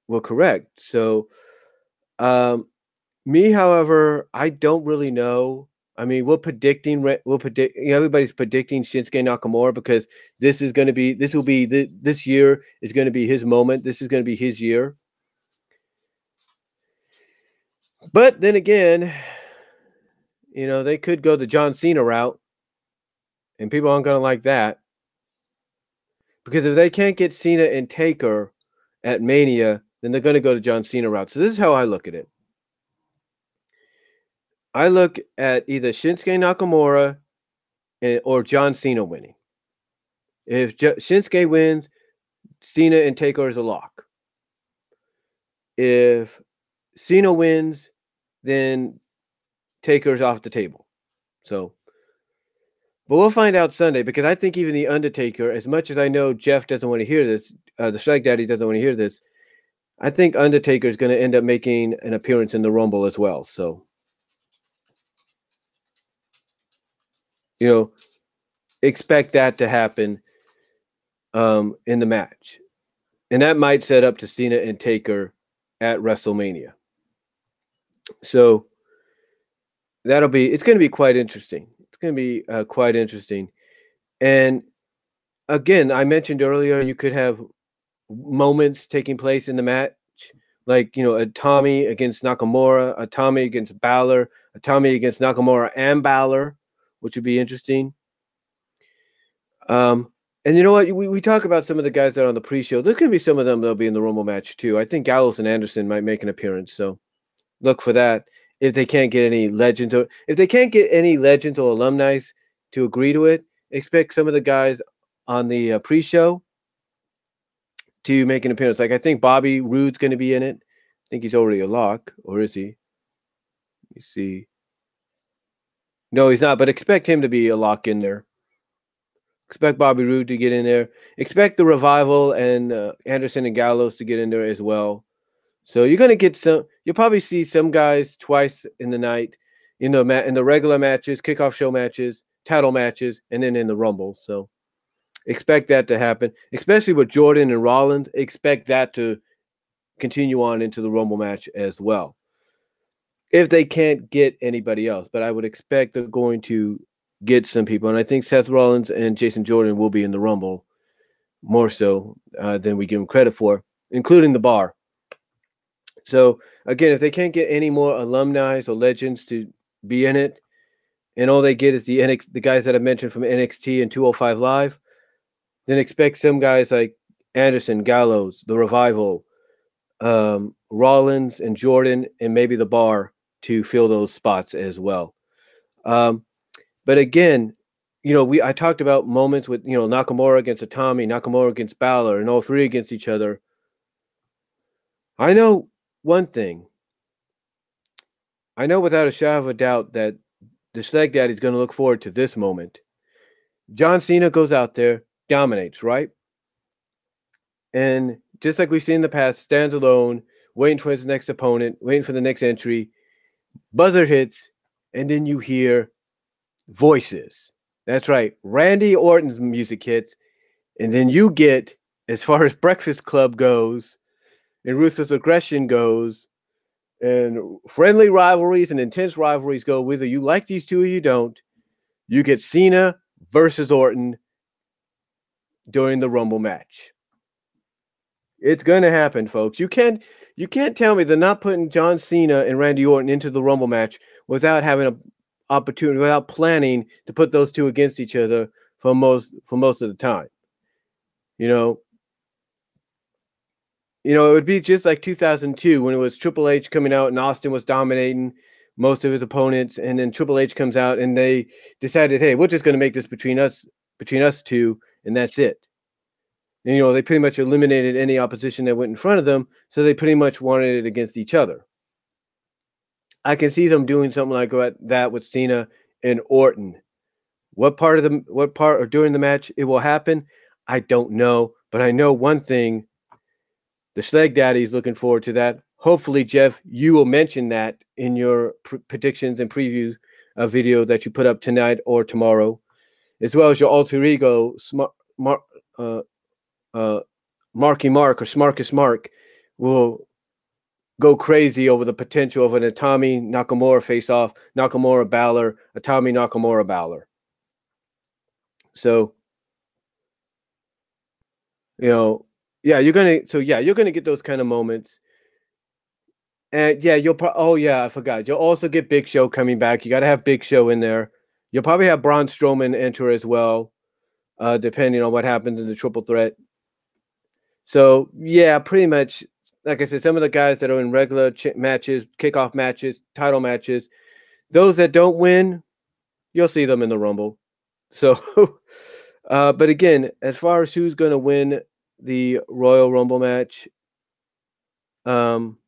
were correct. So, me, however, I don't really know. I mean, everybody's predicting Shinsuke Nakamura because this year is going to be his moment. This is going to be his year. But then again, they could go the John Cena route, and people aren't going to like that. Because if they can't get Cena and Taker at Mania, then they're going to go to John Cena route. So this is how I look at it. I look at either Shinsuke Nakamura or John Cena winning. If Shinsuke wins, Cena and Taker is a lock. If Cena wins, then Taker's off the table. So, but we'll find out Sunday, because I think even the Undertaker, as much as I know Jeff doesn't want to hear this, the Strike Daddy doesn't want to hear this, I think Undertaker is going to end up making an appearance in the Rumble as well. So, expect that to happen in the match. And that might set up to Cena and Taker at WrestleMania. So it's going to be quite interesting. It's going to be quite interesting. And again, I mentioned earlier, you could have moments taking place in the match, like, a Tommy against Nakamura, a Tommy against Balor, a Tommy against Nakamura and Balor, which would be interesting. And you know what? We talk about some of the guys that are on the pre-show. There's going to be some of them that'll be in the Rumble match too. I think Gallows and Anderson might make an appearance, so look for that. If they can't get any legends, or alumni to agree to it, expect some of the guys on the pre-show to make an appearance. Like, I think Bobby Roode's going to be in it. I think he's already a lock, or is he? You see. No, he's not, but expect him to be a lock in there. Expect Bobby Roode to get in there. Expect the Revival and Anderson and Gallows to get in there as well. So you're going to get you'll probably see some guys twice in the night, in the regular matches, kickoff show matches, title matches, and then in the Rumble. So expect that to happen, especially with Jordan and Rollins. Expect that to continue on into the Rumble match as well, if they can't get anybody else. But I would expect they're going to get some people, and I think Seth Rollins and Jason Jordan will be in the Rumble more so than we give them credit for, including the Bar. So again, if they can't get any more alumni or legends to be in it, and all they get is the guys that I mentioned from NXT and 205 Live, then expect some guys like Anderson, Gallows, the Revival, Rollins and Jordan, and maybe the Bar to fill those spots as well. But again, I talked about moments with, Nakamura against a Tommy, Nakamura against Balor, and all three against each other. I know one thing. I know without a shadow of a doubt that the Schleg Daddy is going to look forward to this moment. John Cena goes out there, dominates, right? And just like we've seen in the past, stands alone, waiting for his next opponent, waiting for the next entry. Buzzer hits, and then you hear voices. That's right. Randy Orton's music hits, and then you get, as far as Breakfast Club goes, and Ruthless Aggression goes, and friendly rivalries and intense rivalries go, whether you like these two or you don't, you get Cena versus Orton during the Rumble match. It's going to happen, folks. You can't tell me they're not putting John Cena and Randy Orton into the Rumble match without having an opportunity, without planning to put those two against each other for most of the time. It would be just like 2002 when it was Triple H coming out and Austin was dominating most of his opponents, and then Triple H comes out and they decided, hey, we're just going to make this between us two, and that's it. And, they pretty much eliminated any opposition that went in front of them, so they pretty much wanted it against each other. I can see them doing something like that with Cena and Orton. What part or during the match it will happen, I don't know. But I know one thing, the Schleg Daddy is looking forward to that. Hopefully, Jeff, you will mention that in your predictions and preview video that you put up tonight or tomorrow, as well as your alter ego, Marky Mark or Smarkus Mark will go crazy over the potential of an Itami Nakamura face-off, Nakamura Balor, Itami Nakamura Balor. So, you're gonna get those kind of moments. And I forgot. You'll also get Big Show coming back. You got to have Big Show in there. You'll probably have Braun Strowman enter as well. depending on what happens in the triple threat. So yeah, pretty much. Like I said, some of the guys that are in regular matches, kickoff matches, title matches, those that don't win, you'll see them in the Rumble. So, but again, as far as who's going to win the Royal Rumble match, um,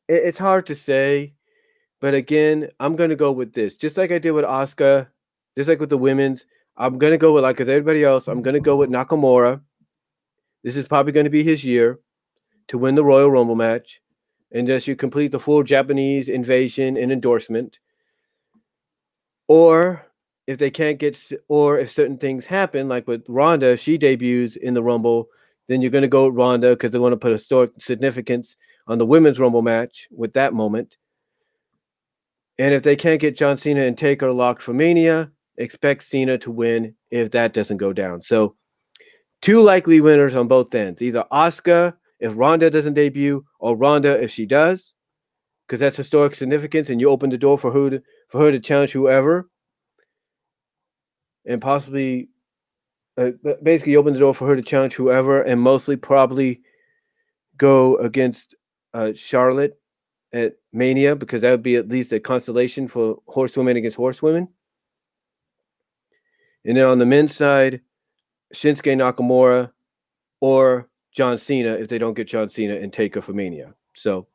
it's hard to say. But again, I'm going to go with this, just like I did with Asuka, just like with the women's. I'm going to go with, like with everybody else, I'm going to go with Nakamura. This is probably going to be his year to win the Royal Rumble match, and just you complete the full Japanese invasion and endorsement. Or if they can't get, or if certain things happen, like with Ronda, if she debuts in the Rumble, then you're going to go with Ronda because they want to put historic significance on the women's Rumble match with that moment. And if they can't get John Cena and Taker locked for Mania, expect Cena to win if that doesn't go down. So, two likely winners on both ends: either Asuka if Ronda doesn't debut, or Ronda if she does, because that's historic significance, and you open the door for her to challenge whoever, and possibly, basically, you open the door for her to challenge whoever, and mostly probably go against Charlotte at Mania, because that would be at least a constellation for horsewomen against horsewomen. And then on the men's side, Shinsuke Nakamura or John Cena if they don't get John Cena and Taker for Mania. So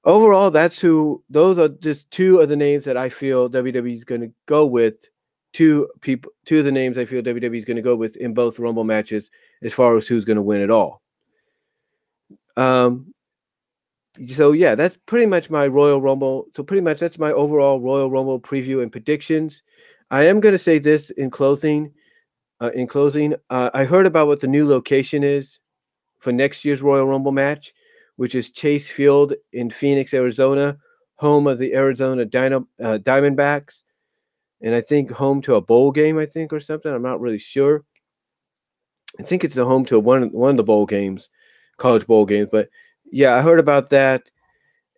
overall, those are just two of the names that I feel WWE is going to go with. Two of the names I feel WWE is going to go with in both Rumble matches as far as who's going to win it all. So yeah, that's pretty much my Royal Rumble. So pretty much that's my overall Royal Rumble preview and predictions. I am going to say this in closing. I heard about what the new location is for next year's Royal Rumble match, which is Chase Field in Phoenix, Arizona, home of the Arizona Diamondbacks, and I think home to a bowl game, I think, or something. I'm not really sure. I think it's the home to one of the bowl games, college bowl games. But yeah, I heard about that,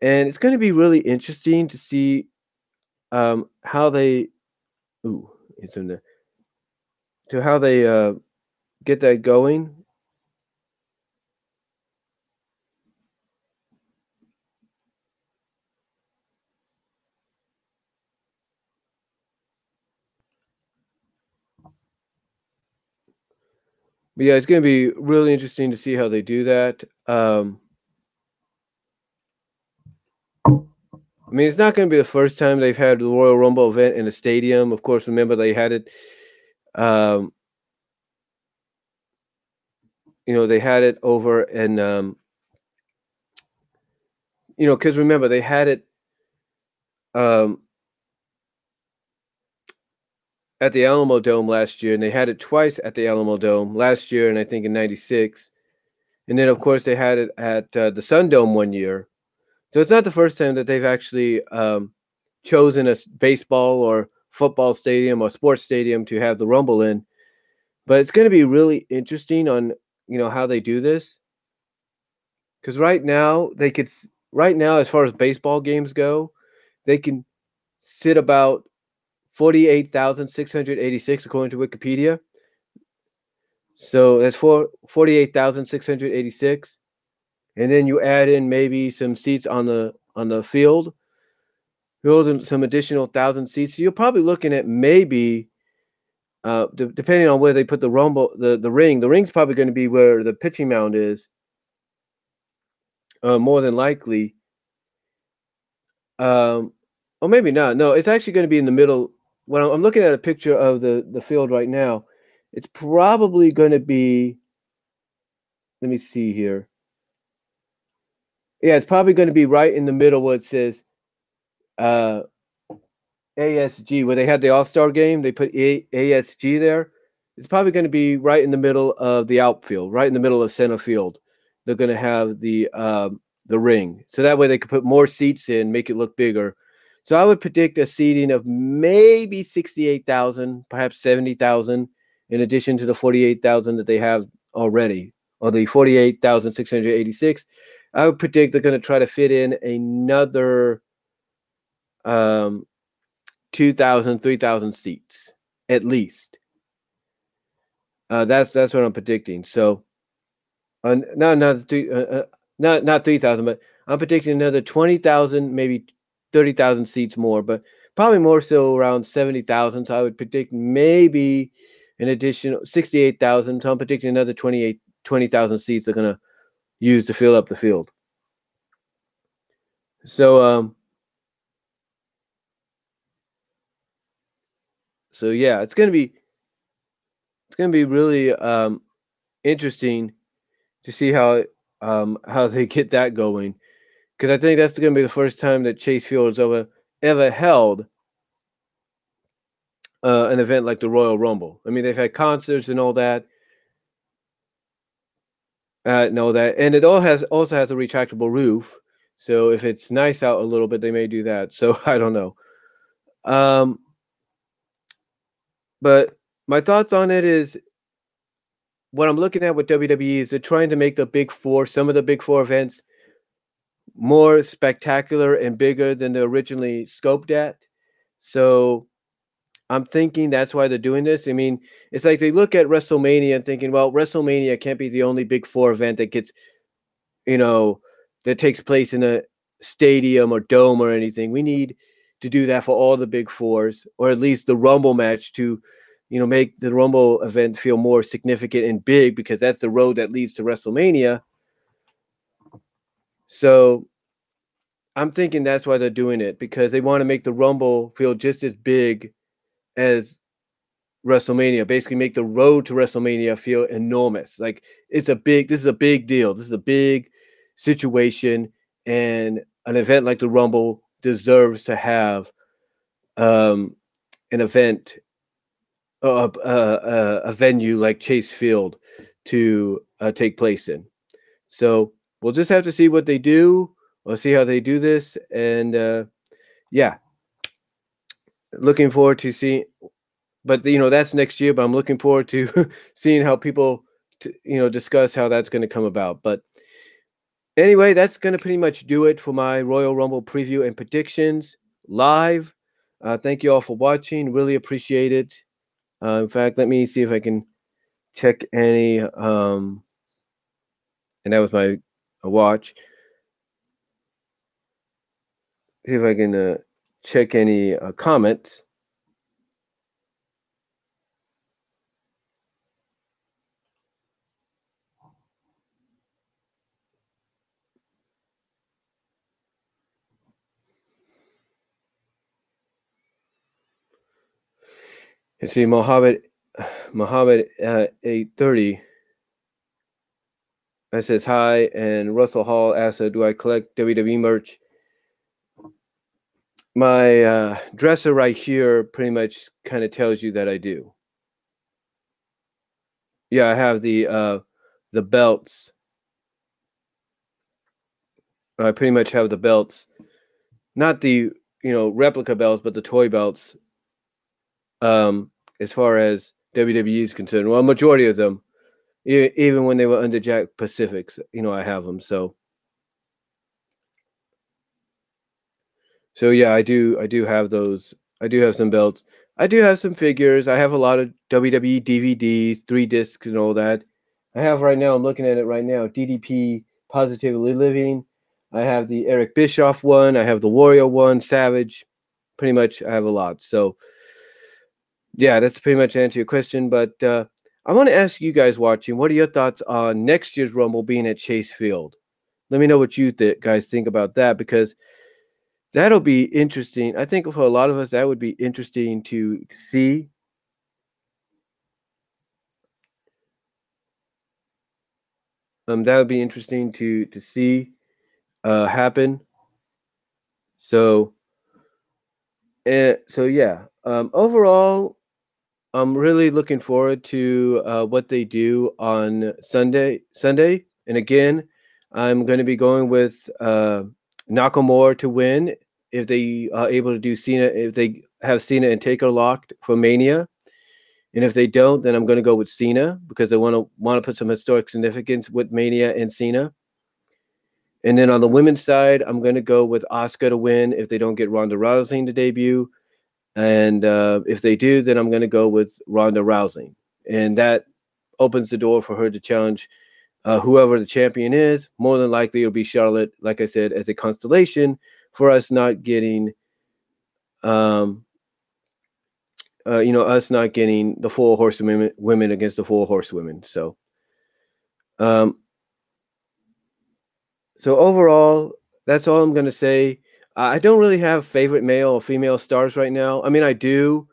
and it's going to be really interesting to see how they. Ooh, it's in the to how they get that going. But yeah, it's going to be really interesting to see how they do that. I mean, it's not going to be the first time they've had the Royal Rumble event in a stadium. Of course, remember they had it. Um, they had it over in. Because remember they had it um, at the Alamo Dome last year, and they had it twice at the Alamo Dome last year, and I think in '96, and then of course they had it at the Sun Dome one year. So it's not the first time that they've actually chosen a baseball or football stadium or sports stadium to have the Rumble in. But it's going to be really interesting on how they do this, because right now as far as baseball games go, they can sit about 48,686 according to Wikipedia. So that's 48,686, and then you add in maybe some seats on the field, build some additional 1,000 seats. So you're probably looking at maybe, depending on where they put the rumble, the ring. The ring's probably going to be where the pitching mound is, more than likely. Or maybe not. No, it's actually going to be in the middle. When I'm looking at a picture of the field right now, it's probably going to be. Let me see here. Yeah, it's probably going to be right in the middle where it says uh, ASG, where they had the All-Star game. They put ASG there. It's probably going to be right in the middle of the outfield, right in the middle of center field. They're going to have the ring, so that way they could put more seats in, make it look bigger. So I would predict a seating of maybe 68,000, perhaps 70,000, in addition to the 48,000 that they have already, or the 48,686. I would predict they're going to try to fit in another 2,000, 3,000 seats at least. That's what I'm predicting. So, not not 3,000, but I'm predicting another 20,000, maybe 30,000 seats more, but probably more so around 70,000. So I would predict maybe an additional 68,000. So I'm predicting another 20,000 seats are gonna use to fill up the field. So so yeah, it's gonna be really interesting to see how they get that going, because I think that's gonna be the first time that Chase Field has ever held an event like the Royal Rumble. I mean, they've had concerts and all that, and it also has a retractable roof. So if it's nice out a little bit, they may do that. So I don't know. Um, but my thoughts on it is what I'm looking at with WWE is they're trying to make the big four, some of the big four events, more spectacular and bigger than they originally scoped at. So I'm thinking that's why they're doing this. I mean, it's like they look at WrestleMania and thinking, well, WrestleMania can't be the only big four event that gets, you know, that takes place in a stadium or dome or anything. We need to do that for all the big fours, or at least the Rumble match to, make the Rumble event feel more significant and big, because that's the road that leads to WrestleMania. So I'm thinking that's why they're doing it, because they want to make the Rumble feel just as big as WrestleMania, basically make the road to WrestleMania feel enormous. Like this is a big deal. This is a big situation, and an event like the Rumble deserves to have an event, a venue like Chase Field to take place in. So we'll just have to see what they do. We'll see how they do this, and yeah, looking forward to seeing. But that's next year. But I'm looking forward to seeing how people, discuss how that's going to come about. But anyway, that's going to pretty much do it for my Royal Rumble preview and predictions live. Thank you all for watching. Really appreciate it. In fact, let me see if I can check any. And that was my watch. See if I can check any comments. And see, Mohammed 830. That says hi, and Russell Hall asks, "Do I collect WWE merch?" My dresser right here pretty much kind of tells you that I do. Yeah, I have the belts. I pretty much have the belts, not the replica belts, but the toy belts. As far as WWE is concerned, well, majority of them, even when they were under Jack Pacifics, I have them. So yeah, I do have those. I do have some belts. I do have some figures. I have a lot of WWE DVDs, 3 discs, and all that. I have right now. I'm looking at it right now. DDP Positively Living. I have the Eric Bischoff one. I have the Warrior one. Savage. Pretty much, I have a lot. So yeah, that's pretty much answer your question. But I want to ask you guys watching, what are your thoughts on next year's Rumble being at Chase Field? Let me know what you guys think about that, because that'll be interesting. I think for a lot of us, that would be interesting to see. That would be interesting to see happen. So, so yeah. Overall, I'm really looking forward to what they do on Sunday. And again, I'm going to be going with Nakamura to win if they are able to do Cena. If they have Cena and Taker locked for Mania, and if they don't, then I'm going to go with Cena, because I want to put some historic significance with Mania and Cena. And then on the women's side, I'm going to go with Asuka to win if they don't get Ronda Rousey to debut. And if they do, then I'm going to go with Ronda Rousey. And that opens the door for her to challenge whoever the champion is. More than likely, it'll be Charlotte, like I said, as a constellation for us not getting, us not getting the four horsewomen women against the four horsewomen. Um, so overall, that's all I'm going to say. I don't really have favorite male or female stars right now. I mean, I do.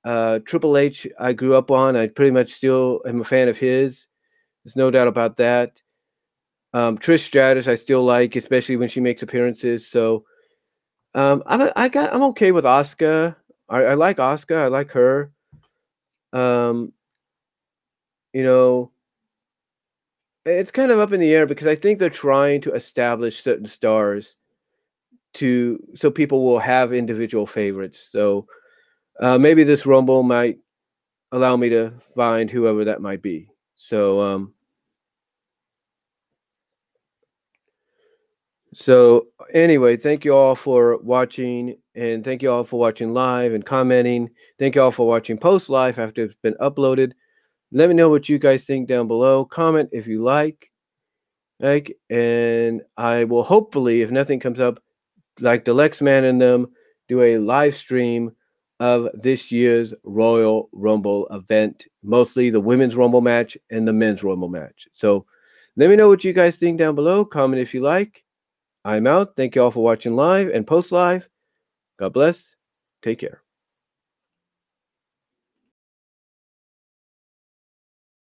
Triple H, I grew up on. I pretty much still am a fan of his. There's no doubt about that. Trish Stratus, I still like, especially when she makes appearances. So I'm okay with Asuka. I like Asuka. I like her. Um, you know, it's kind of up in the air because I think they're trying to establish certain stars so people will have individual favorites. So maybe this Rumble might allow me to find whoever that might be. So anyway, thank you all for watching, and thank you all for watching live and commenting. Thank you all for watching post live after it's been uploaded. Let me know what you guys think down below. Comment if you like, and I will hopefully, if nothing comes up, like the Lex Man and them, do a live stream of this year's Royal Rumble event, mostly the women's Rumble match and the men's Rumble match. So let me know what you guys think down below. Comment if you like. I'm out. Thank you all for watching live and post live. God bless. Take care.